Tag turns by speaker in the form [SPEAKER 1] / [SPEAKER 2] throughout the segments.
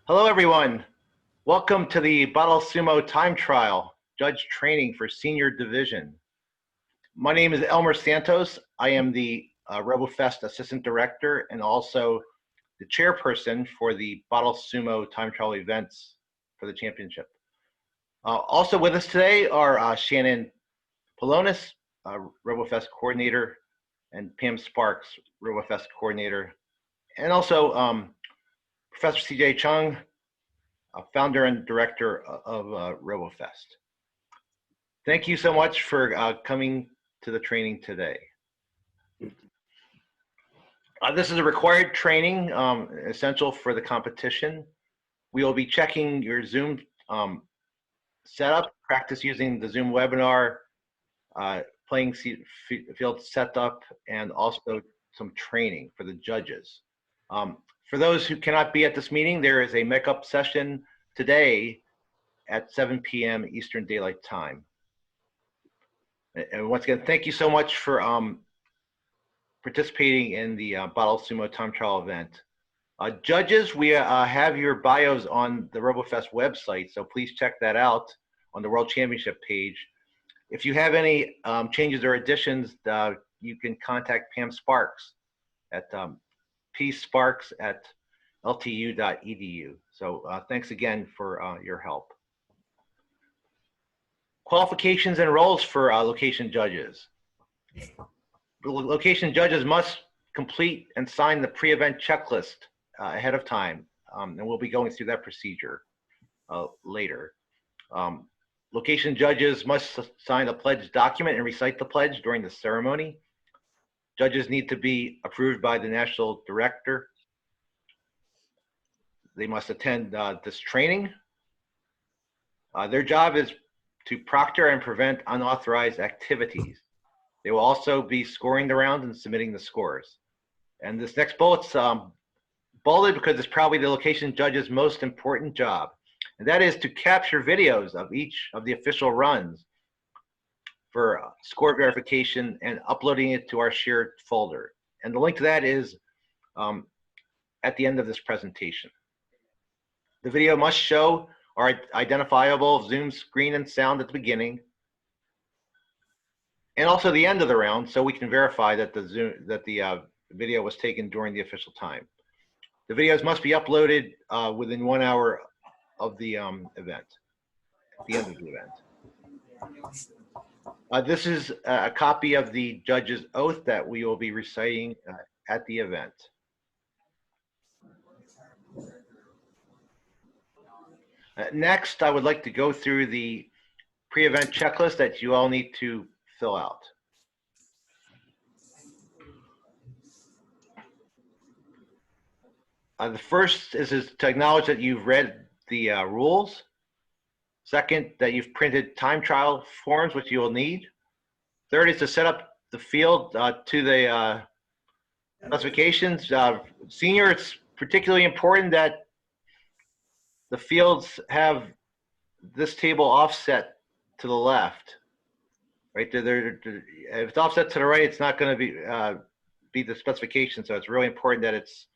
[SPEAKER 1] Hello, everyone. Welcome to the BottleSumo time trial, judge training for senior division. My name is Elmer Santos. I am the RoboFest assistant director and also the chairperson for the BottleSumo time trial events for the championship. Also with us today are Shannon Polonis, RoboFest coordinator, and Pam Sparks, RoboFest coordinator, and also Professor CJ Chung, founder and director of RoboFest. Thank you so much for coming to the training today. This is a required training, essential for the competition. We will be checking your Zoom setup, practice using the Zoom webinar, playing field setup, and also some training for the judges. For those who cannot be at this meeting, there is a makeup session today at 7 p.m. Eastern Daylight Time. And once again, thank you so much for participating in the BottleSumo time trial event. Judges, we have your bios on the RoboFest website, so please check that out on the World Championship page. If you have any changes or additions, you can contact Pam Sparks at psparks@ltu.edu. So thanks again for your help. Qualifications and roles for location judges. Location judges must complete and sign the pre-event checklist ahead of time, and we'll be going through that procedure later. Location judges must sign a pledge document and recite the pledge during the ceremony. Judges need to be approved by the national director. They must attend this training. Their job is to proctor and prevent unauthorized activities. They will also be scoring the rounds and submitting the scores. And this next bullet's bolded because it's probably the location judge's most important job. And that is to capture videos of each of the official runs for score verification and uploading it to our shared folder. And the link to that is at the end of this presentation. The video must show our identifiable Zoom screen and sound at the beginning, and also the end of the round, so we can verify that the video was taken during the official time. The videos must be uploaded within 1 hour of the event, at the end of the event. This is a copy of the judge's oath that we will be reciting at the event. Next, I would like to go through the pre-event checklist that you all need to fill out. The first is to acknowledge that you've read the rules. Second, that you've printed time trial forms, which you will need. Third is to set up the field to the specifications. Senior, it's particularly important that the fields have this table offset to the left. Right there, if it's offset to the right, it's not going to be the specification. So it's really important that it's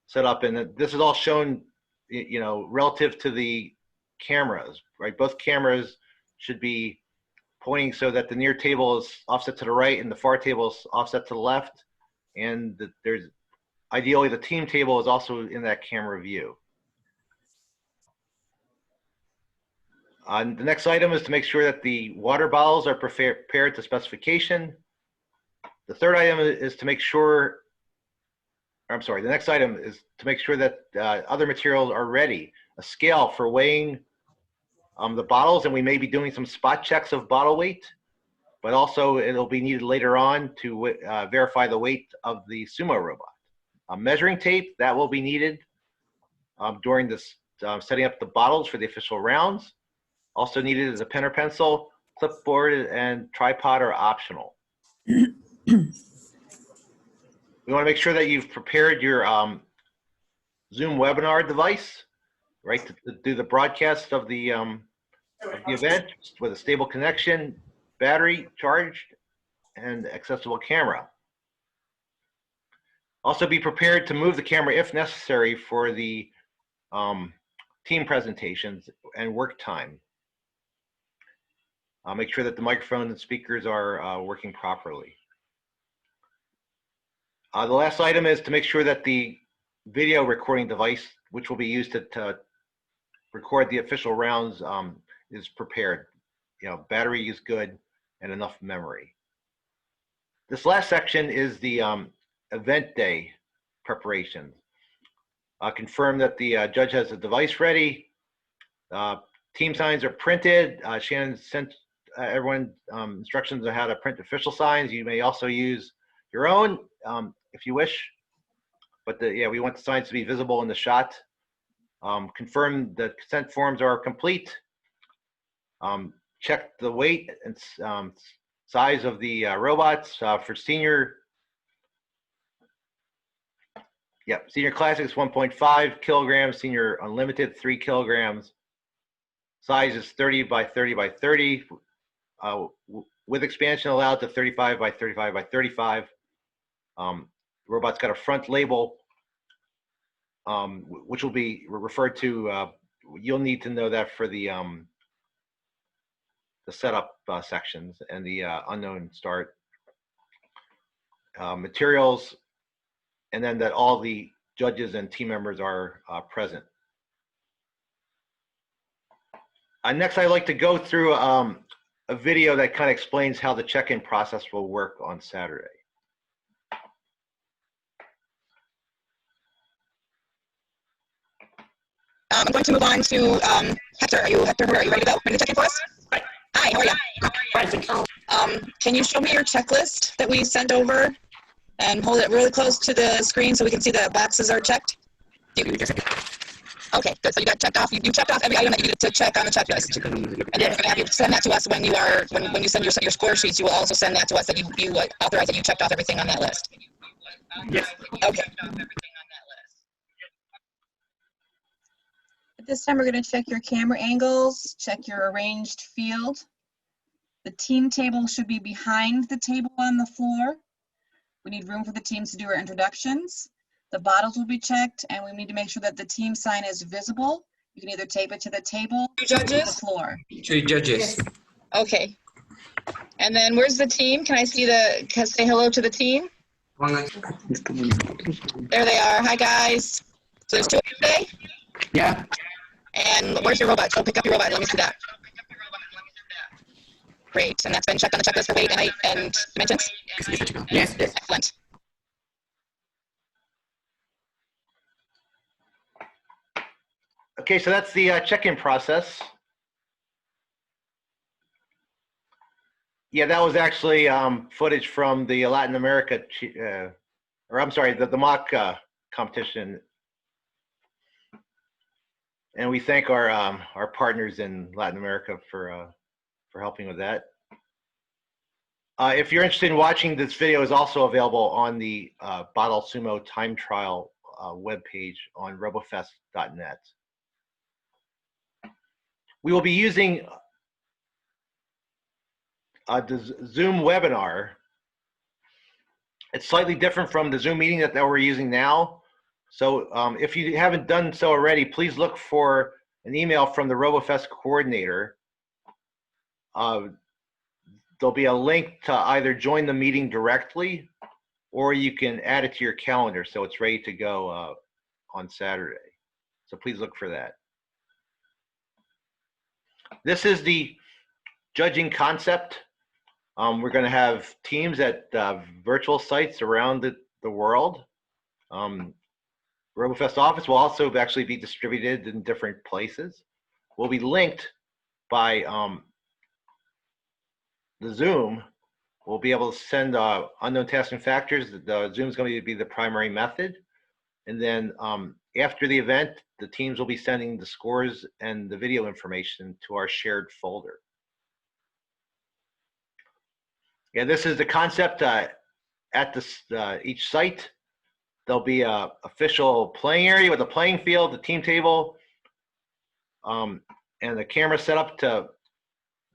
[SPEAKER 1] set up, and this is all shown, you know, relative to the cameras. Right, both cameras should be pointing so that the near table is offset to the right and the far table is offset to the left, and there's ideally the team table is also in that camera view. The next item is to make sure that the water bottles are prepared to specification. The third item is to make sure, I'm sorry, the next item is to make sure that other materials are ready. A scale for weighing the bottles, and we may be doing some spot checks of bottle weight, but also it'll be needed later on to verify the weight of the sumo robot. A measuring tape, that will be needed during this setting up the bottles for the official rounds. Also needed is a pen or pencil, clipboard, and tripod are optional. We want to make sure that you've prepared your Zoom webinar device, right, to do the broadcast of the event with a stable connection, battery charged, and accessible camera. Also be prepared to move the camera if necessary for the team presentations and work time. Make sure that the microphone and speakers are working properly. The last item is to make sure that the video recording device, which will be used to record the official rounds, is prepared. Battery is good and enough memory. This last section is the event day preparation. Confirm that the judge has the device ready. Team signs are printed. Shannon sent everyone instructions on how to print official signs. You may also use your own if you wish. But we want the signs to be visible in the shot. Confirm the consent forms are complete. Check the weight and size of the robots for senior. Senior Classic is 1.5 kilograms. Senior Unlimited 3 kilograms. Size is 30 by 30 by 30. With expansion allowed to 35 by 35 by 35. The robot's got a front label, which will be referred to. You'll need to know that for the setup sections and the unknown start materials, and then that all the judges and team members are present. Next, I'd like to go through a video that kind of explains how the check-in process will work on Saturday.
[SPEAKER 2] I'm going to move on to Hector. Are you ready to go? Ready to check in for us?
[SPEAKER 3] Hi.
[SPEAKER 2] Hi, how are you? Can you show me your checklist that we sent over and hold it really close to the screen so we can see the boxes are checked? Okay, good. So you got checked off. You checked off every item that you needed to check on the checklist. And then we're going to have you send that to us when you send your score sheets. You will also send that to us that you authorize that you checked off everything on that list.
[SPEAKER 3] Yes.
[SPEAKER 2] Okay. At this time, we're going to check your camera angles, check your arranged field. The team table should be behind the table on the floor. We need room for the teams to do our introductions. The bottles will be checked, and we need to make sure that the team sign is visible. You can either tape it to the table or to the floor.
[SPEAKER 3] 3 judges.
[SPEAKER 2] Yes. Okay. And then where's the team? Can I see say hello to the team? There they are. Hi, guys. So there's 2 of you today?
[SPEAKER 3] Yeah.
[SPEAKER 2] And where's your robot? Go pick up your robot. Let me see that. Great. And that's been checked on the checklist for weight and dimensions?
[SPEAKER 3] Yes.
[SPEAKER 2] Excellent.
[SPEAKER 1] Okay, so that's the check-in process. Yeah, that was actually footage from the Latin America, or I'm sorry, the mock competition. And we thank our partners in Latin America for helping with that. If you're interested in watching, this video is also available on the BottleSumo time trial webpage on robofest.net. We will be using the Zoom webinar. It's slightly different from the Zoom meeting that we're using now. So if you haven't done so already, please look for an email from the RoboFest coordinator. There'll be a link to either join the meeting directly, or you can add it to your calendar so it's ready to go on Saturday. So please look for that. This is the judging concept. We're going to have teams at virtual sites around the world. RoboFest office will also actually be distributed in different places. We'll be linked by the Zoom. We'll be able to send unknown tasks and factors. The Zoom is going to be the primary method. And then after the event, the teams will be sending the scores and the video information to our shared folder. Yeah, this is the concept at each site. There'll be a official playing area with a playing field, the team table, and the camera set up to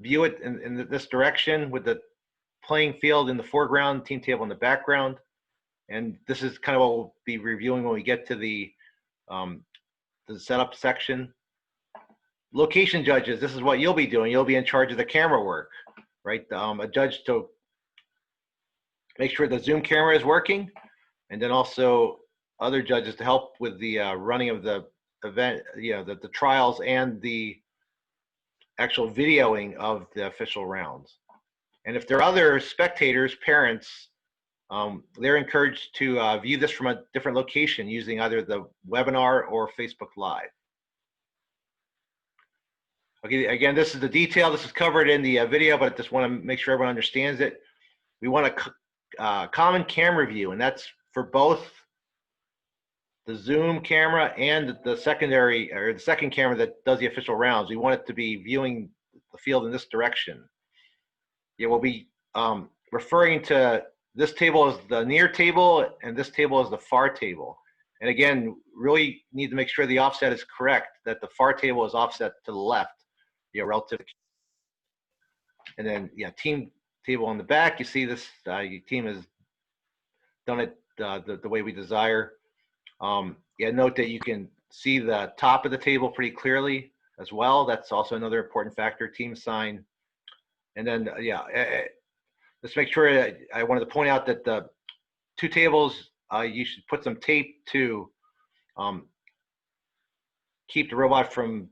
[SPEAKER 1] view it in this direction with the playing field in the foreground, team table in the background. And this is kind of what we'll be reviewing when we get to the setup section. location judges, this is what you'll be doing. You'll be in charge of the camera work, right? A judge to make sure the Zoom camera is working, and then also other judges to help with the running of the event, the trials and the actual videoing of the official rounds. And if there are other spectators, parents, they're encouraged to view this from a different location using either the webinar or Facebook Live. Okay, again, this is the detail. This is covered in the video, but I just want to make sure everyone understands it. We want a common camera view, and that's for both the Zoom camera and the secondary, or the second camera that does the official rounds. We want it to be viewing the field in this direction. We'll be referring to this table as the near table, and this table as the far table. And again, really need to make sure the offset is correct, that the far table is offset to the left, relative. And then, team table on the back, you see this, your team has done it the way we desire. Note that you can see the top of the table pretty clearly as well. That's also another important factor, team sign. And then, let's make sure, I wanted to point out that the two tables, you should put some tape to keep the robot from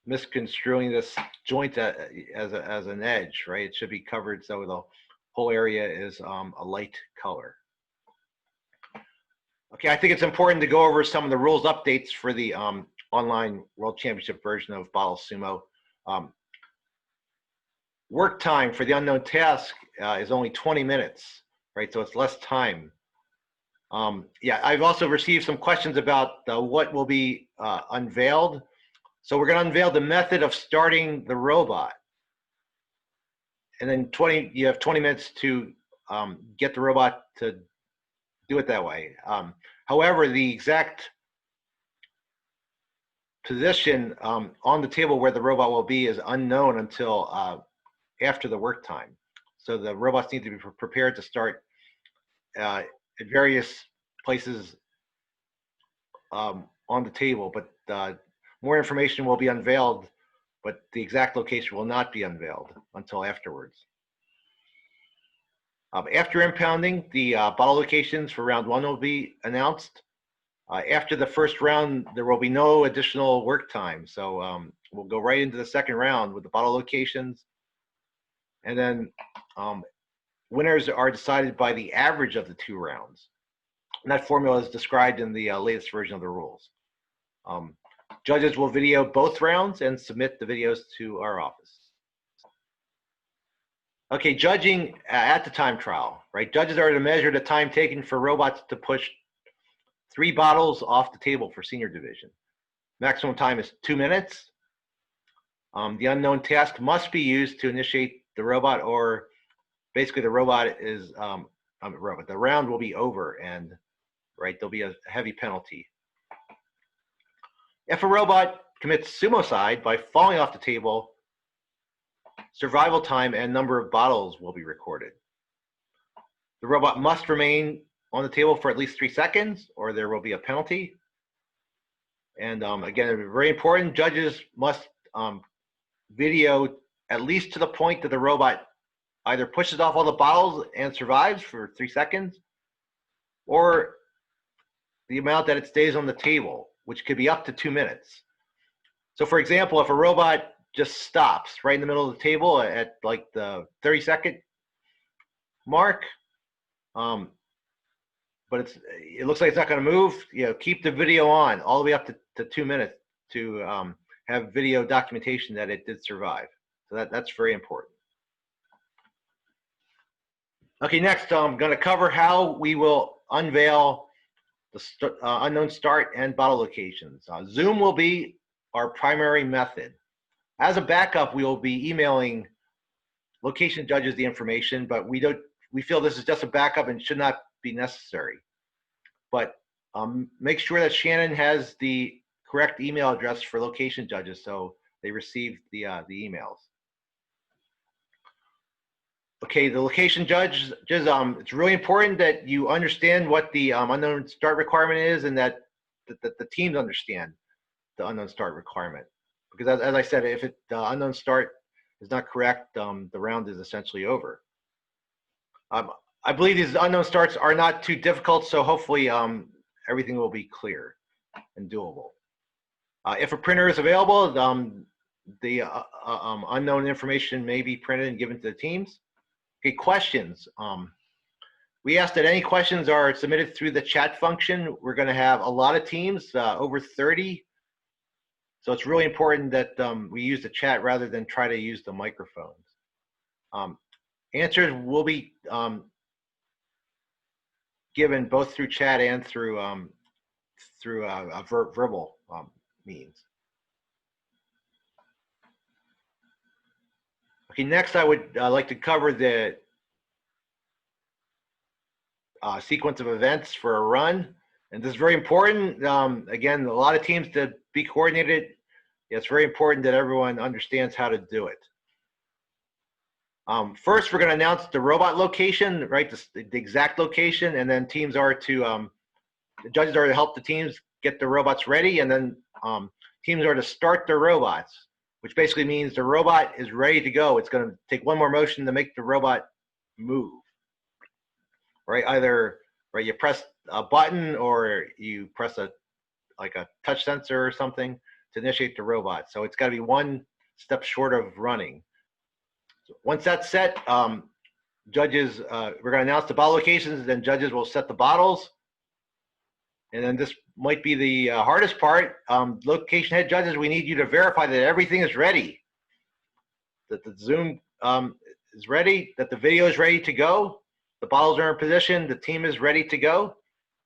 [SPEAKER 1] misconstruing this joint as an edge, right? It should be covered so the whole area is a light color. Okay, I think it's important to go over some of the rules updates for the online World Championship version of BottleSumo. Work time for the unknown task is only 20 minutes, right? So it's less time. I've also received some questions about what will be unveiled. So we're going to unveil the method of starting the robot. And then you have 20 minutes to get the robot to do it that way. However, the exact position on the table where the robot will be is unknown until after the work time. So the robots need to be prepared to start at various places on the table, but more information will be unveiled, but the exact location will not be unveiled until afterwards. After impounding, the bottle locations for round 1 will be announced. After the first round, there will be no additional work time. So we'll go right into the second round with the bottle locations. And then winners are decided by the average of the 2 rounds. And that formula is described in the latest version of the rules. Judges will video both rounds and submit the videos to our office. Okay, judging at the time trial, right? Judges are to measure the time taken for robots to push 3 bottles off the table for senior division. Maximum time is 2 minutes. The unknown task must be used to initiate the robot, or basically the robot is, the round will be over, and right, there'll be a heavy penalty. If a robot commits suicide by falling off the table, survival time and number of bottles will be recorded. The robot must remain on the table for at least 3 seconds, or there will be a penalty. And again, very important, judges must video at least to the point that the robot either pushes off all the bottles and survives for 3 seconds, or the amount that it stays on the table, which could be up to 2 minutes. So for example, if a robot just stops right in the middle of the table at like the 30-second mark, but it looks like it's not going to move, keep the video on all the way up to 2 minutes to have video documentation that it did survive. So that's very important. Okay, next I'm going to cover how we will unveil the unknown start and bottle locations. Zoom will be our primary method. As a backup, we will be emailing location judges the information, but we feel this is just a backup and should not be necessary. But make sure that Shannon has the correct email address for location judges so they receive the emails. Okay, the location judges, it's really important that you understand what the unknown start requirement is, and that the teams understand the unknown start requirement. because as I said, if the unknown start is not correct, the round is essentially over. I believe these unknown starts are not too difficult, so hopefully everything will be clear and doable. If a printer is available, the unknown information may be printed and given to the teams. Okay, questions. We ask that any questions are submitted through the chat function. We're going to have a lot of teams, over 30. So it's really important that we use the chat rather than try to use the microphones. Answers will be given both through chat and through verbal means. Okay, next I would like to cover the sequence of events for a run. And this is very important. Again, a lot of teams to be coordinated. It's very important that everyone understands how to do it. First, we're going to announce the robot location, right? The exact location, and then teams are to, the judges are to help the teams get the robots ready, and then teams are to start their robots, which basically means the robot is ready to go. It's going to take one more motion to make the robot move, right? Either right, you press a button or you press like a touch sensor or something to initiate the robot. So it's got to be one step short of running. So once that's set, judges, we're going to announce the bottle locations, then judges will set the bottles. And then this might be the hardest part. Location head judges, we need you to verify that everything is ready, that the Zoom is ready, that the video is ready to go, the bottles are in position, the team is ready to go,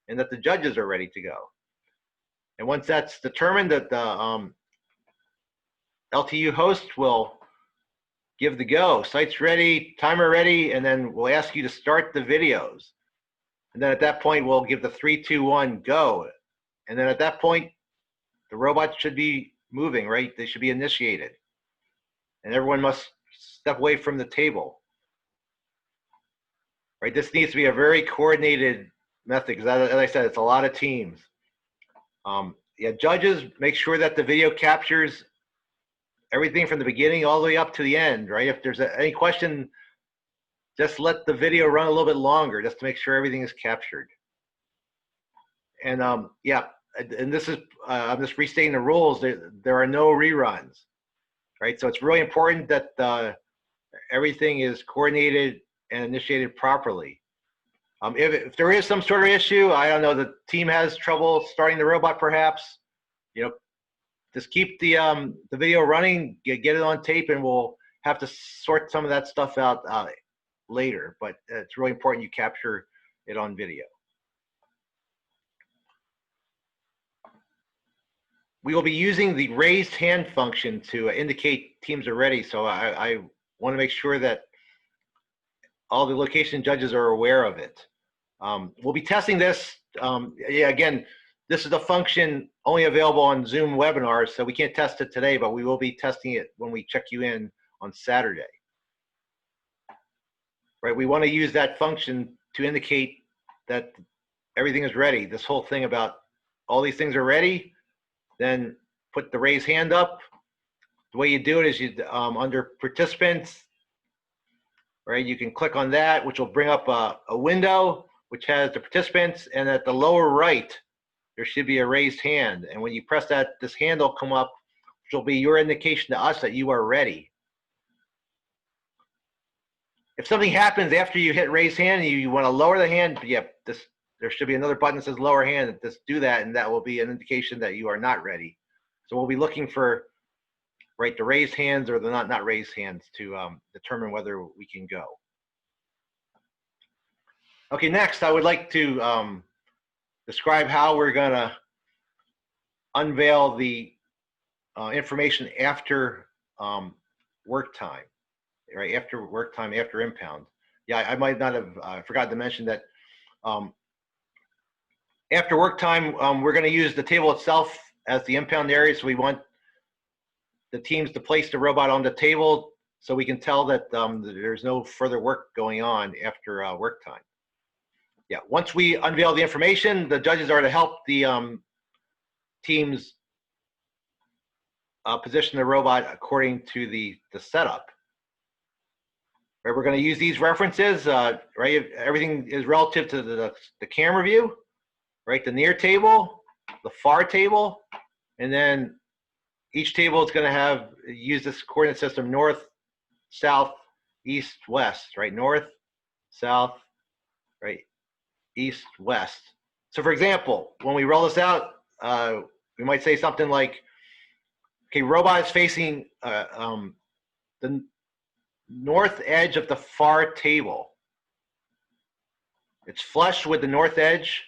[SPEAKER 1] and that the judges are ready to go. And once that's determined, that the LTU host will give the go. Site's ready, timer ready, and then we'll ask you to start the videos. And then at that point, we'll give the 3, 2, 1, go. And then at that point, the robots should be moving, right? They should be initiated. And everyone must step away from the table. Right? This needs to be a very coordinated method, because as I said, it's a lot of teams. Yeah, judges, make sure that the video captures everything from the beginning all the way up to the end, right? If there's any question, just let the video run a little bit longer just to make sure everything is captured. And yeah, and this is, I'm just restating the rules. There are no reruns, right? So it's really important that everything is coordinated and initiated properly. If there is some sort of issue, I don't know, the team has trouble starting the robot perhaps, you know, just keep the video running, get it on tape, and we'll have to sort some of that stuff out later. But it's really important you capture it on video. We will be using the raised hand function to indicate teams are ready. So I want to make sure that all the location judges are aware of it. We'll be testing this. Yeah, again, this is a function only available on Zoom webinars, so we can't test it today, but we will be testing it when we check you in on Saturday. Right, we want to use that function to indicate that everything is ready. This whole thing about all these things are ready, then put the raise hand up. The way you do it is you under participants, right? You can click on that, which will bring up a window which has the participants, and at the lower right, there should be a raised hand. And when you press that, this hand will come up, which will be your indication to us that you are ready. If something happens after you hit raise hand and you want to lower the hand, yeah, there should be another button that says lower hand. Just do that, and that will be an indication that you are not ready. So we'll be looking for, right, the raised hands or the not raised hands to determine whether we can go. Okay, next I would like to describe how we're going to unveil the information after work time, right? After work time, after impound. Yeah, I might not have forgot to mention that after work time, we're going to use the table itself as the impound area. So we want the teams to place the robot on the table so we can tell that there's no further work going on after work time. Yeah, once we unveil the information, the judges are to help the teams position the robot according to the setup. Right, we're going to use these references, right? Everything is relative to the camera view, right? The near table, the far table, and then each table is going to use this coordinate system: north, south, east, west, right? North, south, right? East, west. So for example, when we roll this out, we might say something like, okay, robot is facing the north edge of the far table. It's flush with the north edge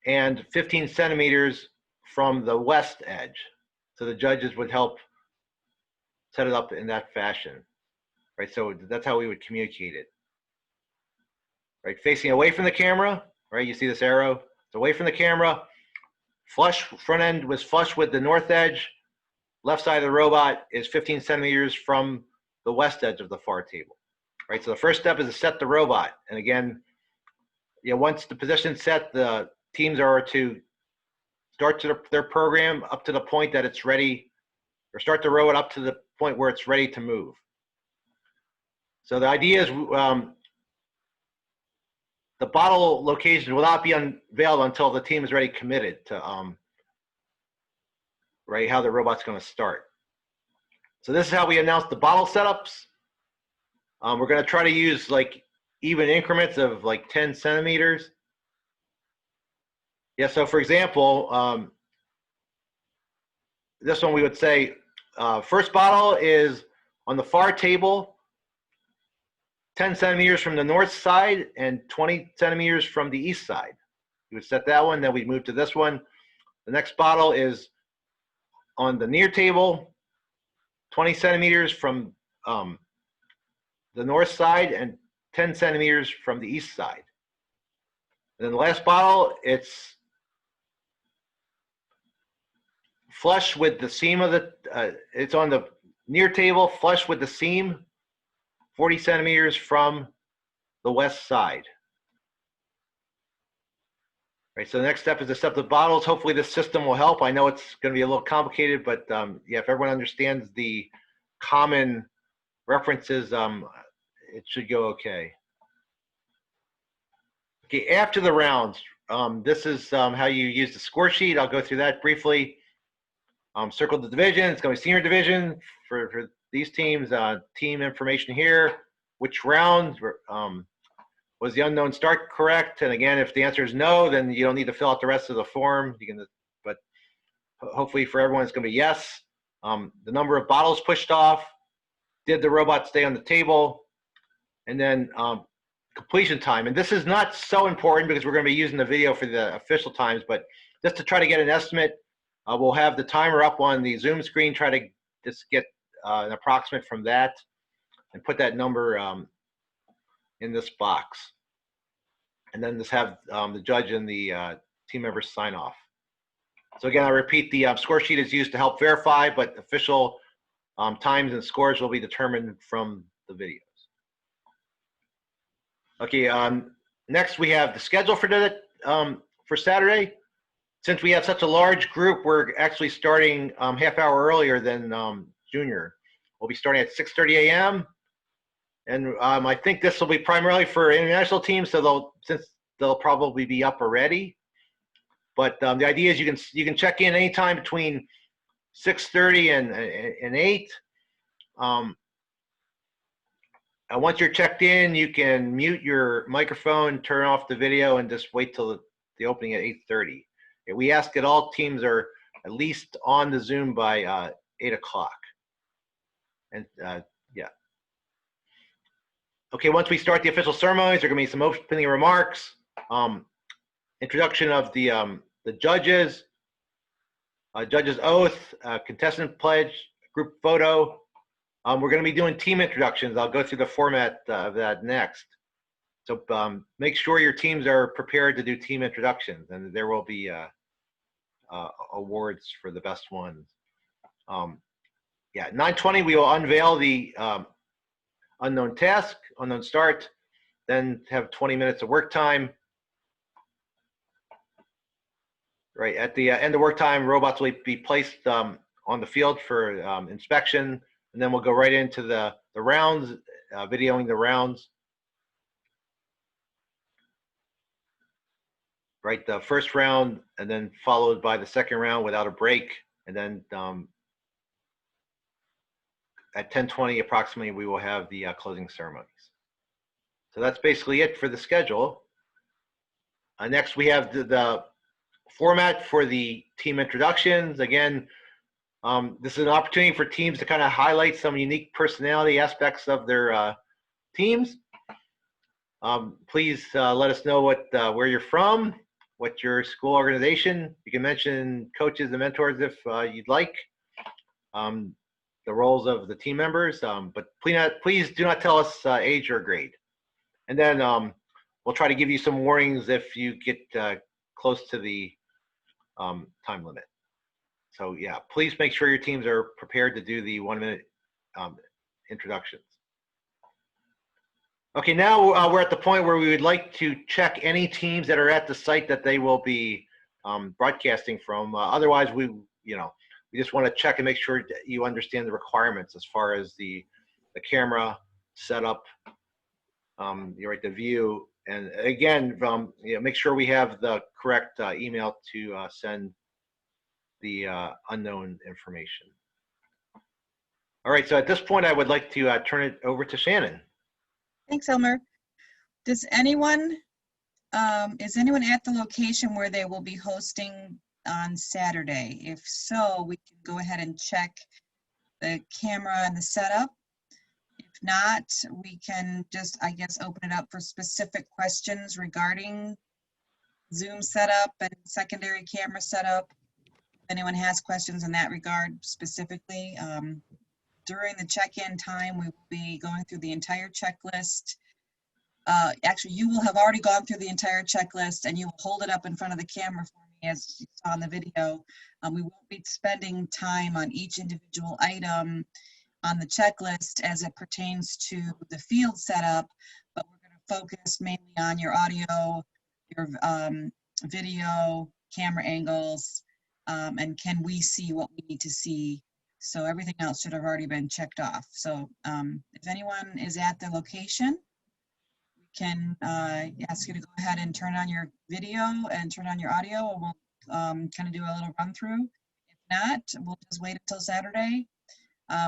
[SPEAKER 1] and 15 centimeters from the west edge. So the judges would help set it up in that fashion, right? So that's how we would communicate it, right? Facing away from the camera, right? You see this arrow? It's away from the camera. Flush, front end was flush with the north edge. Left side of the robot is 15 centimeters from the west edge of the far table, right? So the first step is to set the robot. And again, once the position's set, the teams are to start their program up to the point that it's ready, or start the robot up to the point where it's ready to move. So the idea is the bottle location will not be unveiled until the team is already committed to right, how the robot's going to start. So this is how we announce the bottle setups. We're going to try to use like even increments of like 10 centimeters. Yeah, so for example, this one we would say, first bottle is on the far table, 10 centimeters from the north side and 20 centimeters from the east side. We would set that one, then we'd move to this one. The next bottle is on the near table, 20 centimeters from the north side and 10 centimeters from the east side. And then the last bottle, it's flush with the seam of the, it's on the near table, flush with the seam, 40 centimeters from the west side. Right, so the next step is to set the bottles. Hopefully this system will help. I know it's going to be a little complicated, but yeah, if everyone understands the common references, it should go okay. Okay, after the rounds, this is how you use the score sheet. I'll go through that briefly. Circle the division. It's going to be senior division for these teams. Team information here. Which round was the unknown start correct? And again, if the answer is no, then you don't need to fill out the rest of the form. You can, but hopefully for everyone, it's going to be yes. The number of bottles pushed off. Did the robot stay on the table? And then completion time. And this is not so important because we're going to be using the video for the official times, but just to try to get an estimate, we'll have the timer up on the Zoom screen, try to just get an approximate from that and put that number in this box. And then just have the judge and the team members sign off. So again, I repeat, the score sheet is used to help verify, but official times and scores will be determined from the videos. Okay, next we have the schedule for Saturday. Since we have such a large group, we're actually starting half hour earlier than junior. We'll be starting at 6:30 a.m. And I think this will be primarily for international teams, so since they'll probably be up already. But the idea is you can check in anytime between 6:30 and 8. And once you're checked in, you can mute your microphone, turn off the video, and just wait till the opening at 8:30. We ask that all teams are at least on the Zoom by 8 o'clock. And yeah. Okay, once we start the official ceremonies, there are going to be some opening remarks, introduction of the judges, judge's oath, contestant pledge, group photo. We're going to be doing team introductions. I'll go through the format of that next. So make sure your teams are prepared to do team introductions, and there will be awards for the best ones. Yeah, 9:20 we will unveil the unknown task, unknown start, then have 20 minutes of work time. Right, at the end of work time, robots will be placed on the field for inspection, and then we'll go right into the rounds, videoing the rounds. Right, the first round, and then followed by the second round without a break, and then at 10:20 approximately, we will have the closing ceremonies. So that's basically it for the schedule. Next, we have the format for the team introductions. Again, this is an opportunity for teams to kind of highlight some unique personality aspects of their teams. Please let us know where you're from, what your school organization. You can mention coaches and mentors if you'd like. The roles of the team members, but please do not tell us age or grade. And then we'll try to give you some warnings if you get close to the time limit. So yeah, please make sure your teams are prepared to do the 1-minute introductions. Okay, now we're at the point where we would like to check any teams that are at the site that they will be broadcasting from. Otherwise, we just want to check and make sure that you understand the requirements as far as the camera setup, the view, and again, make sure we have the correct email to send the unknown information. All right, so at this point, I would like to turn it over to Shannon.
[SPEAKER 2] Thanks, Elmer. Does anyone, is anyone at the location where they will be hosting on Saturday? If so, we can go ahead and check the camera and the setup. If not, we can just, I guess, open it up for specific questions regarding Zoom setup and secondary camera setup. If anyone has questions in that regard specifically, during the check-in time, we will be going through the entire checklist. Actually, you will have already gone through the entire checklist, and you will hold it up in front of the camera for me as you saw in the video. We won't be spending time on each individual item on the checklist as it pertains to the field setup, but we're going to focus mainly on your audio, your video, camera angles, and can we see what we need to see. So everything else should have already been checked off. So if anyone is at the location, we can ask you to go ahead and turn on your video and turn on your audio, or we'll kind of do a little run through. If not, we'll just wait until Saturday.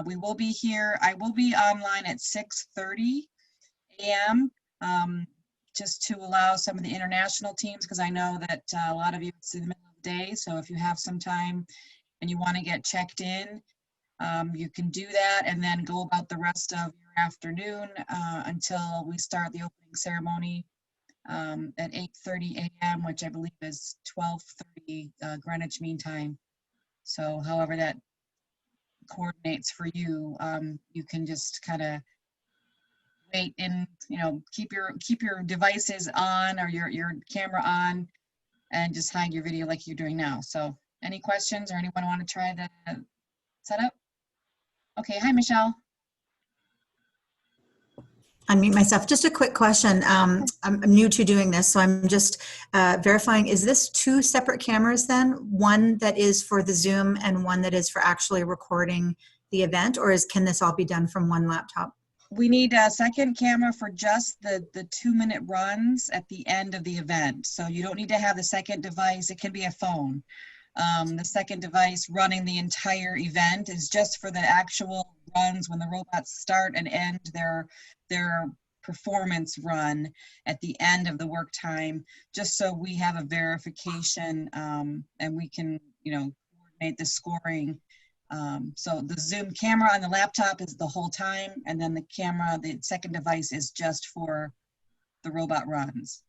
[SPEAKER 2] We will be here. I will be online at 6:30 a.m. Just to allow some of the international teams, because I know that a lot of you, it's in the middle of the day. So if you have some time and you want to get checked in, you can do that and then go about the rest of your afternoon until we start the opening ceremony at 8:30 a.m., which I believe is 12:30 Greenwich Mean Time. So however that coordinates for you, you can just kind of wait and keep your devices on or your camera on and just hide your video like you're doing now. So any questions or anyone want to try the setup? Okay, hi Michelle.
[SPEAKER 4] Unmute myself. Just a quick question. I'm new to doing this, so I'm just verifying, is this 2 separate cameras then? One that is for the Zoom and one that is for actually recording the event, or can this all be done from one laptop?
[SPEAKER 2] We need a second camera for just the 2-minute runs at the end of the event. So you don't need to have the second device. It can be a phone. The second device running the entire event is just for the actual runs when the robots start and end their performance run at the end of the work time, just so we have a verification and we can coordinate the scoring. So the Zoom camera on the laptop is the whole time, and then the second device is just for the robot runs.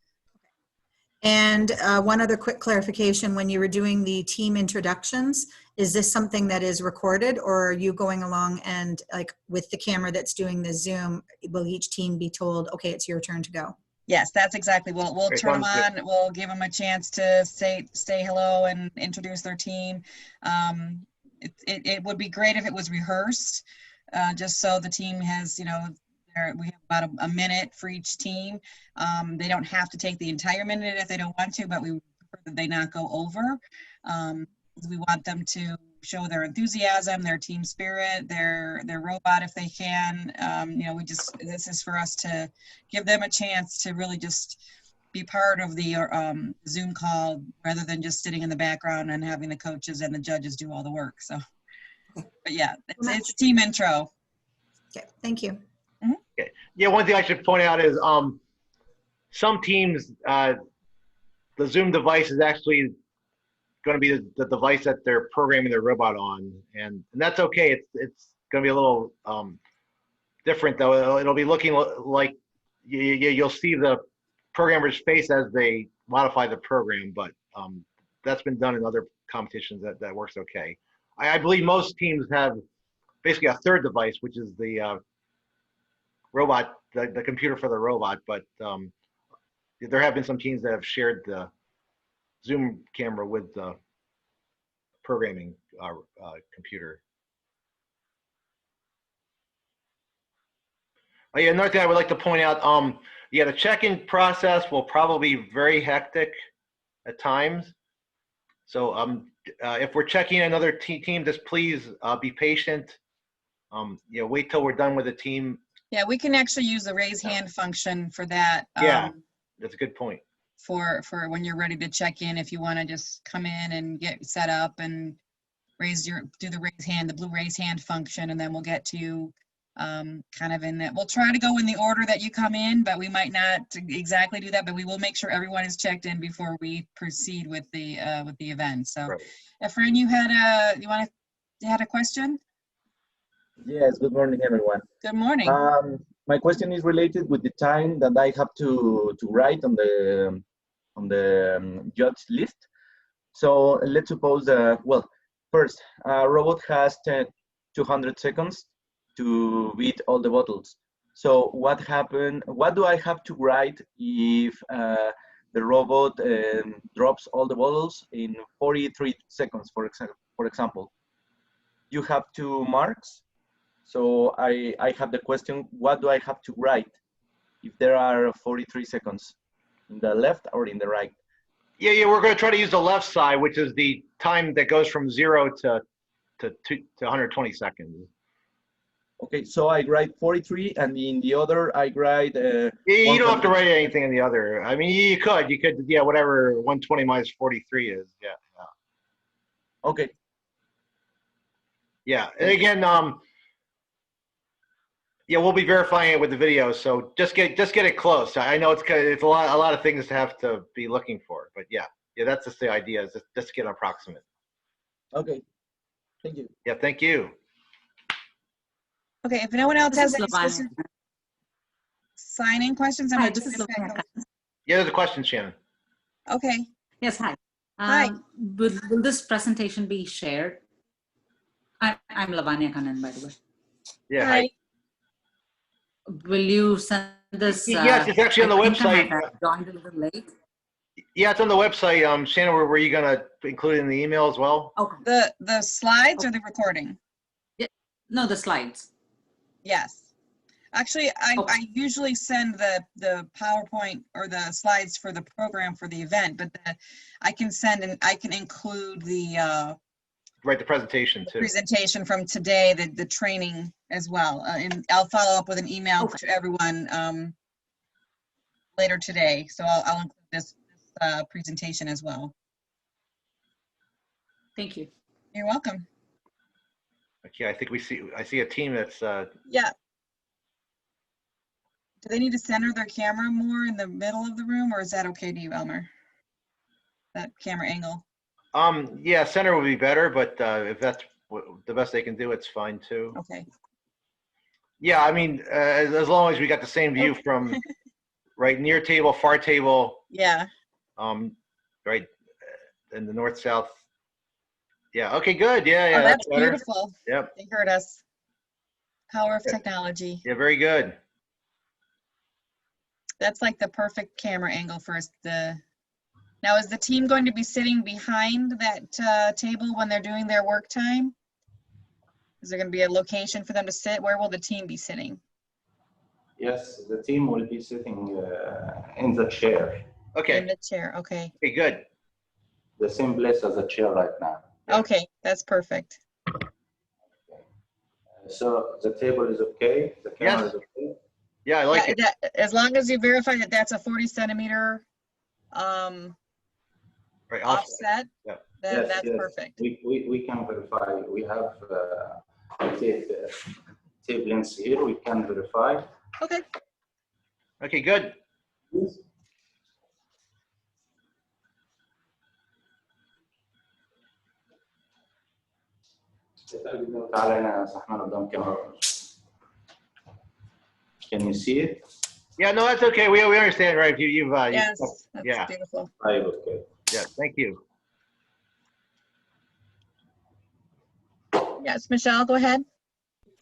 [SPEAKER 4] And one other quick clarification, when you were doing the team introductions, is this something that is recorded, or are you going along and like with the camera that's doing the Zoom, will each team be told, okay, it's your turn to go?
[SPEAKER 2] Yes, that's exactly. We'll turn them on. We'll give them a chance to say hello and introduce their team. It would be great if it was rehearsed, just so the team has, we have about a minute for each team. They don't have to take the entire minute if they don't want to, but we prefer that they not go over. We want them to show their enthusiasm, their team spirit, their robot if they can. You know, this is for us to give them a chance to really just be part of the Zoom call rather than just sitting in the background and having the coaches and the judges do all the work. So, but yeah, it's a team intro.
[SPEAKER 4] Okay, thank you.
[SPEAKER 1] Okay. Yeah, one thing I should point out is some teams, the Zoom device is actually going to be the device that they're programming their robot on, and that's okay. It's going to be a little different though. It'll be looking like you'll see the programmer's face as they modify the program, but that's been done in other competitions that works okay. I believe most teams have basically a third device, which is the robot, the computer for the robot, but there have been some teams that have shared the Zoom camera with the programming computer. Oh, yeah, another thing I would like to point out, yeah, the check-in process will probably be very hectic at times. So if we're checking another team, just please be patient. You know, wait till we're done with the team.
[SPEAKER 2] Yeah, we can actually use the raise hand function for that.
[SPEAKER 1] Yeah, that's a good point.
[SPEAKER 2] For when you're ready to check in, if you want to just come in and get set up and do the raise hand, the blue raise hand function, and then we'll get to you kind of in that. We'll try to go in the order that you come in, but we might not exactly do that, but we will make sure everyone is checked in before we proceed with the event. So
[SPEAKER 1] right.
[SPEAKER 2] Efrain, you had a question?
[SPEAKER 5] Yes, good morning, everyone.
[SPEAKER 2] Good morning.
[SPEAKER 5] My question is related with the time that I have to write on the judge list. So let's suppose well, first, a robot has 200 seconds to beat all the bottles. So what do I have to write if the robot drops all the bottles in 43 seconds, for example? You have 2 marks. So I have the question, what do I have to write if there are 43 seconds, in the left or in the right?
[SPEAKER 1] Yeah, we're going to try to use the left side, which is the time that goes from 0 to 120 seconds.
[SPEAKER 5] Okay, so I write 43, and in the other I write.
[SPEAKER 1] You don't have to write anything in the other. I mean, you could, yeah, whatever 120 minus 43 is. Yeah.
[SPEAKER 5] Okay.
[SPEAKER 1] Yeah, and again, yeah, we'll be verifying it with the video, so just get it close. I know it's a lot of things to have to be looking for, but yeah, that's just the idea, is just get approximate.
[SPEAKER 5] Okay, thank you.
[SPEAKER 1] Yeah, thank you.
[SPEAKER 2] Okay, if no one else has any
[SPEAKER 6] Lavanya.
[SPEAKER 2] specific sign-in questions, I'm
[SPEAKER 6] Hi,
[SPEAKER 2] going
[SPEAKER 6] this
[SPEAKER 2] to
[SPEAKER 6] is
[SPEAKER 2] turn it back
[SPEAKER 6] Lavanya.
[SPEAKER 1] Yeah, there's a question, Shannon.
[SPEAKER 2] over. Okay.
[SPEAKER 6] Yes, hi.
[SPEAKER 2] Hi.
[SPEAKER 6] Will this presentation be shared? I'm Lavanya Kannan, by the way.
[SPEAKER 1] Yeah,
[SPEAKER 2] Hi.
[SPEAKER 6] Will you send this?
[SPEAKER 1] Yes, it's actually on the
[SPEAKER 6] I think I
[SPEAKER 1] website.
[SPEAKER 6] might have joined a little late.
[SPEAKER 1] Yeah, it's on the website. Shannon, were you gonna include it in the email as well?
[SPEAKER 6] Okay.
[SPEAKER 2] The slides or the recording?
[SPEAKER 6] No, the slides.
[SPEAKER 2] Yes. Actually, I usually send the PowerPoint or the slides for the program for the event, but I can send and I can include the
[SPEAKER 1] Right, the presentation too.
[SPEAKER 2] presentation from today, the training as well. And I'll follow up with an email to everyone later today. So I'll include this presentation as well.
[SPEAKER 6] Thank you.
[SPEAKER 2] You're welcome.
[SPEAKER 1] Okay, I see a team that's
[SPEAKER 2] Yeah. Do they need to center their camera more in the middle of the room, or is that okay to you, Elmer? That camera angle?
[SPEAKER 1] yeah, center would be better, but if that's the best they can do, it's fine too.
[SPEAKER 2] Okay.
[SPEAKER 1] Yeah, I mean, as long as we got the same view from right near table, far table,
[SPEAKER 2] Yeah.
[SPEAKER 1] right in the north south. Yeah. Okay. Good. Yeah.
[SPEAKER 2] Oh, that's
[SPEAKER 1] better.
[SPEAKER 2] beautiful.
[SPEAKER 1] Yep.
[SPEAKER 2] They heard us. Power of technology.
[SPEAKER 1] Yeah. Very good.
[SPEAKER 2] That's like the perfect camera angle for us. Now, is the team going to be sitting behind that table when they're doing their work time? Is there going to be a location for them to sit? Where will the team be sitting?
[SPEAKER 7] Yes, the team will be sitting in the chair,
[SPEAKER 1] Okay.
[SPEAKER 2] In the chair. Okay.
[SPEAKER 1] Okay. Good.
[SPEAKER 7] the same place as the chair right now.
[SPEAKER 1] Yeah.
[SPEAKER 2] Okay, that's perfect.
[SPEAKER 7] So the table is okay, the camera is okay?
[SPEAKER 1] Yeah, I like
[SPEAKER 2] Yeah,
[SPEAKER 1] it.
[SPEAKER 2] as long as you verify that that's a 40 centimeter
[SPEAKER 1] Right,
[SPEAKER 2] offset,
[SPEAKER 1] Yeah.
[SPEAKER 2] then
[SPEAKER 7] Yes,
[SPEAKER 2] that's
[SPEAKER 7] yes.
[SPEAKER 2] perfect.
[SPEAKER 7] We can verify. We have tape lengths here. We can verify.
[SPEAKER 2] Okay.
[SPEAKER 1] Okay, good.
[SPEAKER 7] تعال هنا يا صاحبنا قدام كاميرا. Can you see it?
[SPEAKER 1] Yeah, no, that's okay. We understand, right? You've
[SPEAKER 2] Yes, that's
[SPEAKER 1] yeah,
[SPEAKER 2] beautiful.
[SPEAKER 7] طيب okay.
[SPEAKER 1] yeah. Thank you.
[SPEAKER 2] Yes, Michelle, go ahead.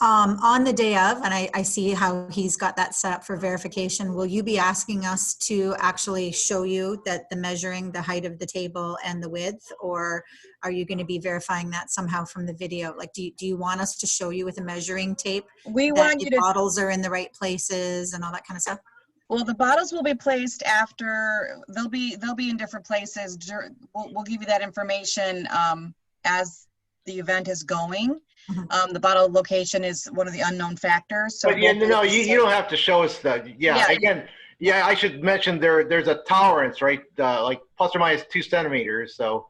[SPEAKER 4] On the day of, and I see how he's got that set up for verification, will you be asking us to actually show you that the measuring the height of the table and the width, or are you going to be verifying that somehow from the video? Like, do you want us to show you with a measuring tape
[SPEAKER 2] We
[SPEAKER 4] that
[SPEAKER 2] want
[SPEAKER 4] the
[SPEAKER 2] you to,
[SPEAKER 4] bottles are in the right places and all that kind of stuff?
[SPEAKER 2] well, the bottles will be placed after, they'll be in different places. We'll give you that information as the event is going. The bottle location is one of the unknown factors. So
[SPEAKER 1] But yeah,
[SPEAKER 2] we'll be
[SPEAKER 1] no,
[SPEAKER 2] able to
[SPEAKER 1] you don't have to show us that. Yeah,
[SPEAKER 2] Yeah.
[SPEAKER 1] again, yeah, I should mention there's a tolerance, right? Like plus or minus 2 centimeters. So,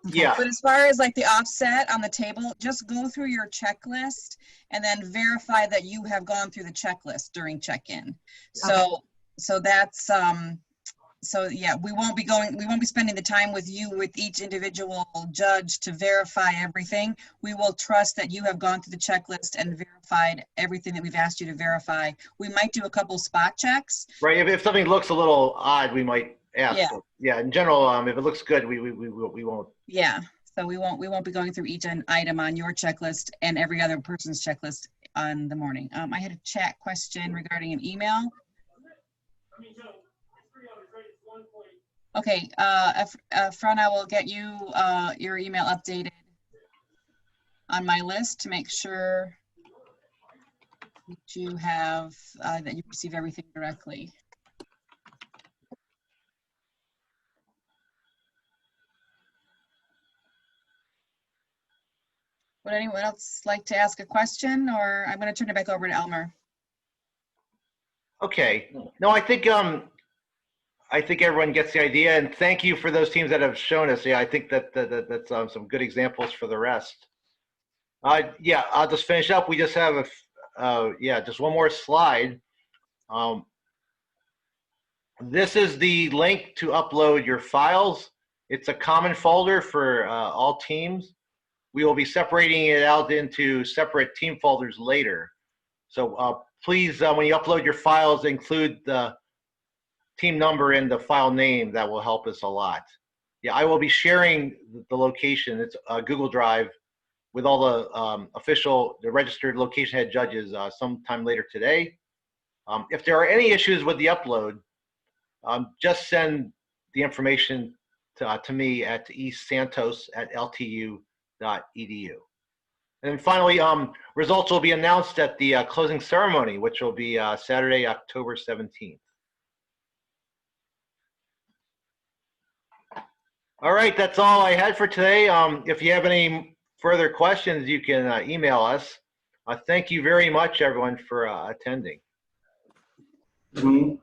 [SPEAKER 1] yeah,
[SPEAKER 2] But as far as like the offset on the table, just go through your checklist and then verify that you have gone through the checklist during check-in. So that's so yeah, we won't be spending the time with you with each individual judge to verify everything. We will trust that you have gone through the checklist and verified everything that we've asked you to verify. We might do a couple spot checks.
[SPEAKER 1] right. If something looks a little odd, we might ask.
[SPEAKER 2] Yeah.
[SPEAKER 1] But yeah, in general, if it looks good, we won't.
[SPEAKER 2] Yeah, so we won't be going through each item on your checklist and every other person's checklist on the morning. I had a chat question regarding an email. Okay, Fran, I will get you your email updated on my list to make sure that you have that you receive everything directly. Would anyone else like to ask a question, or I'm going to turn it back over to Elmer?
[SPEAKER 1] Okay. No, I think everyone gets the idea, and thank you for those teams that have shown us. Yeah, I think that's some good examples for the rest. Yeah, I'll just finish up. We just have just one more slide. This is the link to upload your files. It's a common folder for all teams. We will be separating it out into separate team folders later. So please, when you upload your files, include the team number and the file name. That will help us a lot. Yeah, I will be sharing the location. It's Google Drive with all the the registered location head judges sometime later today. If there are any issues with the upload, just send the information to me at esantos@ltu.edu. And then finally, results will be announced at the closing ceremony, which will be Saturday, October 17th. All right, that's all I had for today. If you have any further questions, you can email us. Thank you very much, everyone, for attending.
[SPEAKER 7] Me?